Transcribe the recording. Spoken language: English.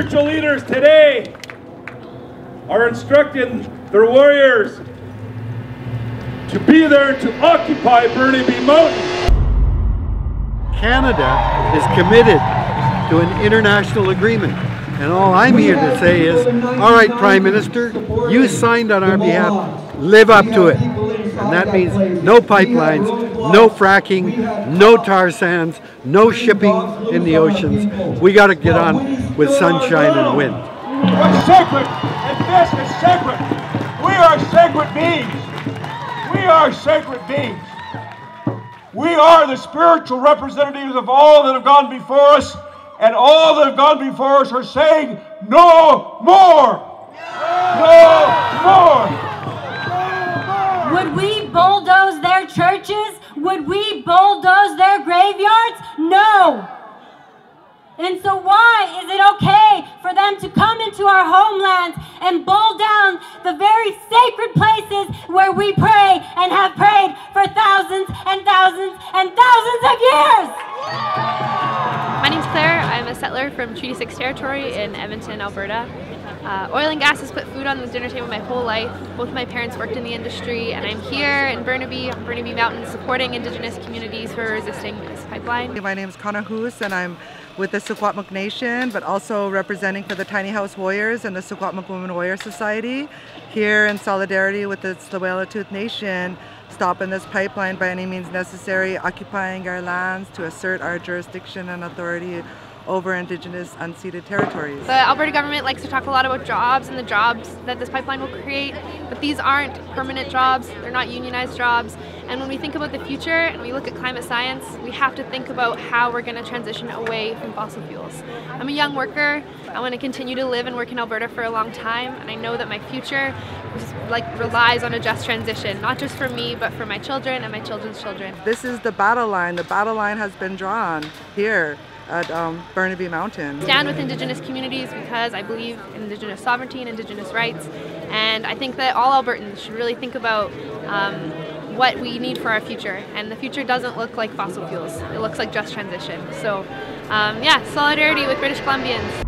spiritual leaders today are instructing their warriors to be there to occupy Burnaby Mountain. Canada is committed to an international agreement. And all I'm here to say is, all right, Prime Minister, you signed on our behalf, live up to it. And that means no pipelines, no fracking, no tar sands, no shipping in the oceans. We got to get on with sunshine and wind. What's sacred, and this is sacred. We are sacred beings. We are sacred beings. We are the spiritual representatives of all that have gone before us, and all that have gone before us are saying, no more! No more! Would we bulldoze their churches? Would we bulldoze their graveyards? No! And so why is it okay for them to come into our homelands and bull down the very sacred places where we pray and have prayed for thousands and thousands and thousands of years? My name's Claire. I'm a settler from Treaty 6 territory in Edmonton, Alberta. Oil and gas has put food on the dinner table my whole life. Both of my parents worked in the industry, and I'm here in Burnaby, on Burnaby Mountain, supporting Indigenous communities who are resisting this pipeline. My name is Connor Hoos, and I'm with the Tsleil-Waututh Nation, but also representing for the Tiny House Warriors and the Tsleil-Waututh Women Warrior Society, here in solidarity with the Tsleil-Waututh Nation, stopping this pipeline by any means necessary, occupying our lands to assert our jurisdiction and authority over Indigenous unceded territories. The Alberta government likes to talk a lot about jobs and the jobs that this pipeline will create, but these aren't permanent jobs, they're not unionized jobs, and when we think about the future and we look at climate science, we have to think about how we're going to transition away from fossil fuels. I'm a young worker, I want to continue to live and work in Alberta for a long time, and I know that my future relies on a just transition, not just for me, but for my children and my children's children. This is the battle line. The battle line has been drawn here at Burnaby Mountain. Stand with Indigenous communities because I believe in Indigenous sovereignty and Indigenous rights, and I think that all Albertans should really think about what we need for our future, and the future doesn't look like fossil fuels, it looks like just transition. So yeah, solidarity with British Columbians.